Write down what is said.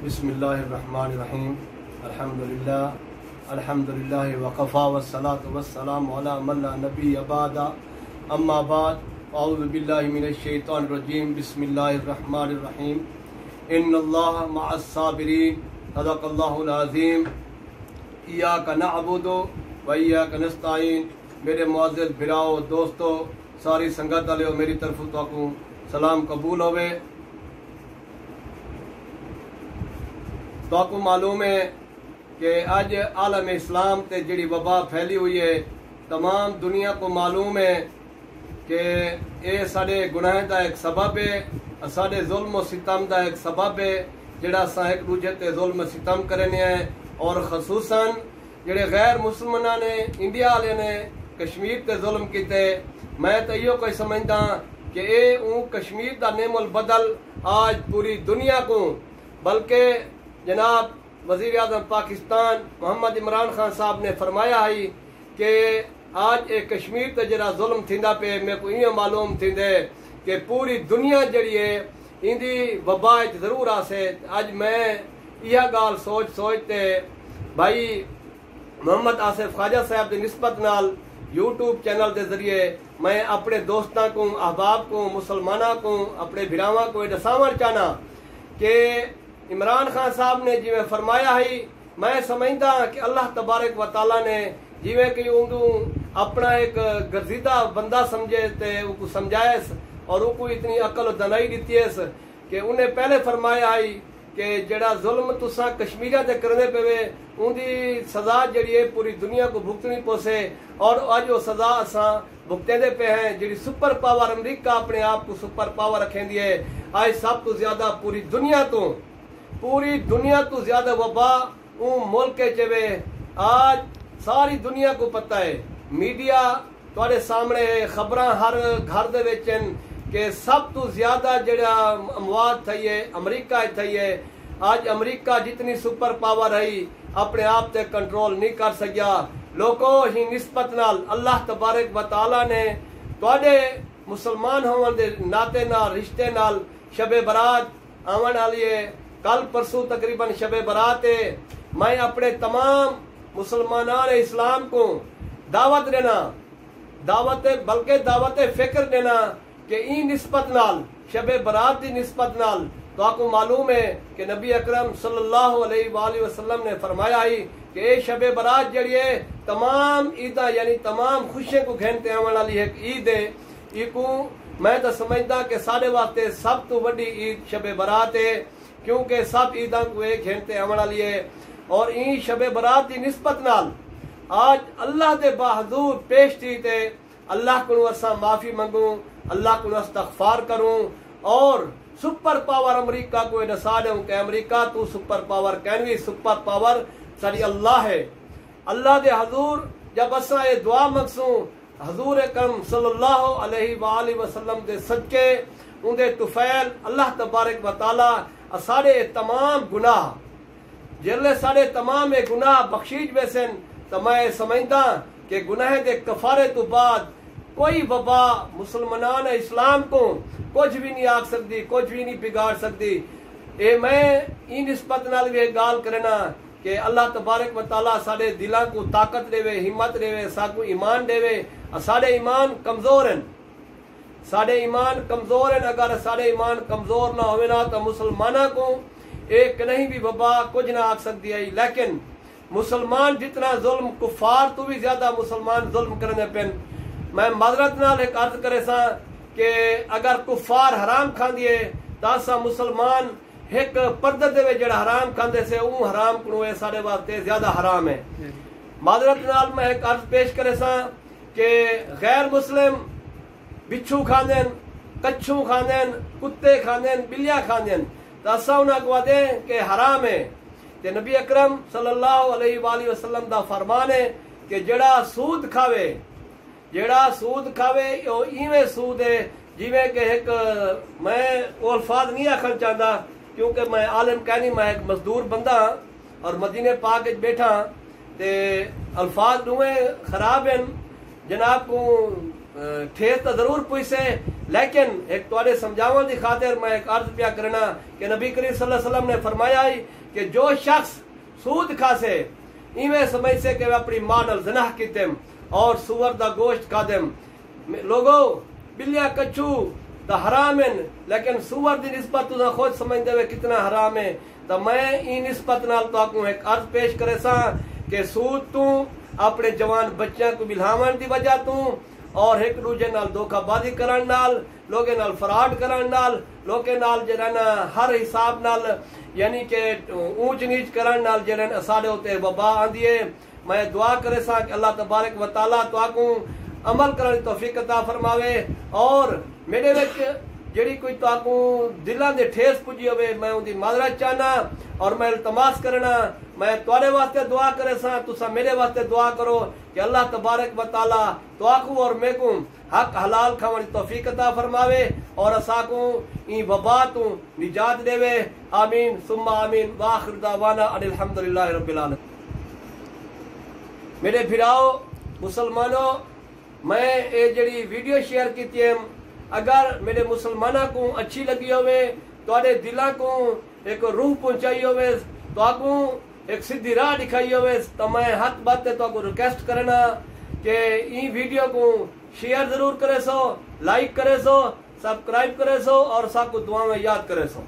बिस्मिल्लाहिर्रहमानिर्रहीम अल्हम्दुलिल्लाह वक़फ़ा वस्सलातु वस्सलामु अला मन ला नबिय्य बअदा अम्मा बाद अऊज़ु बिल्लाहि मिनश शैतानिर रजीम बिस्मिल्लाहिर्रहमानिर्रहीम इन्नल्लाह मअस साबिरीन सदक़ल्लाहुल अज़ीम इय्याका नअबुदु व इय्याका नस्तईन। मेरे मुअज़्ज़ज़ भिराओ दोस्तों सारी संगत वाले मेरी तरफ तो सलाम कबूल होवे। तो मालूम है कि अज आलम इस्लाम ते जिहड़ी वबा फैली हुई है तमाम दुनिया को मालूम है कि ये साडे गुनाह का एक सबब है, साडे जुल्म सितम का एक सबब है जिहड़ा असां एक दूजे ते जुल्म सितम करने हैं। और खसूसन जिहड़े गैर मुसलमाना ने इंडिया वाले ने कश्मीर ते जुल्म किते, मैं तो इहो कोई समझदा कि ये कश्मीर का नेमुल बदल आज पूरी दुनिया को, बल्कि जनाब वज़ीर आज़म पाकिस्तान मोहम्मद इमरान खान साहब ने फरमाया है कि आज एक कश्मीर ते जरा जुल्म थींदा पे, मेरे को इं मालूम थींदे कि पूरी दुनिया जड़ी है इंदी वबा जरूर आसे। अज मैं यह गाल सोच सोचते भाई मोहम्मद आसिफ ख्वाजा साहब की निस्बत नाल यूट्यूब चैनल के जरिए मैं अपने दोस्तों को, अहबाब को, मुसलमाना को, अपने भिरावां को दसावण चाहना कि इमरान खान साहब ने जिवें फरमाया है, मैं समझदा कि अल्लाह तबारक व तआला ने जिवें कि उन्हें अपना एक गर्जिदा बंदा समझे ते उनको समझायस और उनको इतनी अकल दनाई दी है कि उन्हें पहले फरमाया है कि जड़ा जुल्म तुसा कश्मीरिया ते करने पे उनकी सजा जड़ी है पूरी दुनिया को भुगतनी पोसे। और अज वो सजा असा भुगतेंदे पे हैं। जी सुपर पावर अमरीका अपने आप को सुपर पावर रखेंदी है। आज सब तो ज्यादा पूरी दुनिया तो ज्यादा वबा मुल्क के चवे आज सारी दुनिया को पता है। मीडिया तुहाडे सामने खबर हर घर दे विच कि सब तो ज्यादा जड़ा अमवात थई है अमरीका थई है। आज अमरीका जितनी सुपर पावर है अपने आप ते कंट्रोल नहीं कर सकिया। लोगों ही निस्बत नाल अल्लाह तबारक व तआला ने तुहाडे मुसलमान होने दे नाते नाल रिश्ते नाल शबे बरात आवन वाली है। कल परसों तकरीबन शबे बरात है। मैं अपने तमाम मुसलमान इस्लाम को दावत देना, बल्कि दावत फिक्र देना कि ई निस्बत नाल शबे बरात की निस्बत नाल तो आपको मालूम है कि नबी अकरम सल्लल्लाहु अलैहि वसल्लम ने फरमाया है कि ये शबे बरात जड़ी है तमाम ईदा यानी तमाम खुशियों को घेनते आने वाली एक ईद है। इको मैं तो समझदा कि साढ़े वास्ते सब तो बड़ी ईद शबे बरात है, क्योंकि सब ईदा को एक घेनते आने वाली है। और ई शबे बरात की निस्बत नाल आज अल्लाह के बहादुर पेश थी थे अल्लाह को असा माफी मंगू, अल्लाह को इस्तगफार करूं और सुपर पावर अमरीका को दसा दूं कि अमरीका तू सुपर पावर कहनवी सुपर पावर सारी अल्लाह है। अल्लाह दे हजूर जब असा ये दुआ मंगसूं हजूर अकरम सल्लल्लाहु अलैहि वसल्लम दे सदके उनके तुफैल अल्लाह तबारक व तआला सारे तमाम गुनाह जिले सारे तमाम गुनाह बख्शीज वैसन तो मैं समझदा कि गुनाह के कफारे तो बाद कोई वबा मुसलमान इस्लाम को कुछ भी नहीं आख सकती, कुछ भी नहीं बिगाड़ सकती। ए मैं इन निस्बत नाल भी गाल करना कि अल्लाह तबारक व तआला साडे दिलों को ताकत देवे, हिम्मत देवे, साकू ईमान देवे। साडे ईमान कमजोर हैं, साडे ईमान कमजोर हैं। अगर साडे ईमान कमजोर ना होवे ना तो मुसलमाना को एक नहीं भी वबा कुछ ना आख सकती है। लेकिन मुसलमान जितना जुल्म कुफार तो भी ज्यादा मुसलमान जुल्म करने पे मैं माजरत नाल एक अर्ज करे सा कि अगर कुफार हराम खांदिए तो असा मुसलमान एक पर्दे दे जड़ा हराम खांदे से ऊ हराम को साडे वास्ते ज्यादा हराम है। माजरत नाल मैं एक अर्ज पेश करे सा कि गैर मुस्लिम बिच्छू खांदे, कच्छू खांदे, कुत्ते खांदे, बिल्लियां खांदे तो असा उन्हें को आदे कि हराम है। ते नबी अकरम सल्लल्लाहु अलैहि वसल्लम दा फरमान है कि जड़ा सूद खावे ओ इवें सूद है जिवें कि एक मैं वो अल्फाज नहीं आखना चाहता क्योंकि मैं आलिम कहनी मैं एक मजदूर बंदा और मदीने पाक बैठा ते अल्फाज दुए खराब हैं जनाब को ठेस तो जरूर पुसे, लेकिन एक तुहाडे समझावन की खातिर मैं एक अर्ज पिया करना कि नबी करीम सल्लल्लाहु अलैहि वसल्लम ने फरमाया है کہ جو شخص سود کھاسے ایویں سمجھ سے کہ میں اپنی ماں نال زنا کیتم اور سور دا گوشت کھادم لوگو بلیاں کچھو دا حرام ہیں لیکن سور دی نسبت تو خود سمجھ دے کتنا حرام ہے تو میں این نسبت نال تو آکوں ایک عرض پیش کرے سا کہ سود تو اپنے جوان بچیاں کو بلہاون دی وجہ تو اور ایک دوجے نال دھوکہ بازی کرن نال لوگے نال فراڈ کرن نال لوگے نال جڑا ہر حساب نال یعنی کہ اونچ نیچ کرن نال جڑا ساڈے ہوتے وبا آندی ہے میں دعا کرے سا کہ اللہ تبارک و تعالیٰ تو آکوں عمل کرنے کی توفیق عطا فرماوے اور میرے وچ جڑی کوئی تو آکوں دلاں دے ٹھیس پجی ہوئے میں ان دی معذرت چاہنا اور میں التماس کرنا میں تواڈے واسطے دعا کرے سا تسا میرے واسطے دعا کرو کہ اللہ تبارک و تعالیٰ تو آکوں اور میں کو حق حلال کھاون دی توفیق عطا فرماوے اور اسا کو این وبا تو نجات دے آمین ثم آمین واخر دعوانا ان الحمدللہ رب العالمین میرے بھراؤ مسلمانوں میں یہ جڑی ویڈیو شیئر کی ہے اگر میرے مسلمانوں کو اچھی لگی ہوئے تواڈے دلاں کو ایک روح پہنچائی ہوئے تو آکوں ایک سیدھی راہ دکھائی ہوئے تو میں حق بات تو آکوں ریکویسٹ کرنا کہ این ویڈیو کو شیئر ضرور کرے سو لائک کرے سو سبسکرائب کرے سو اور سب کو دعا میں یاد کرے سو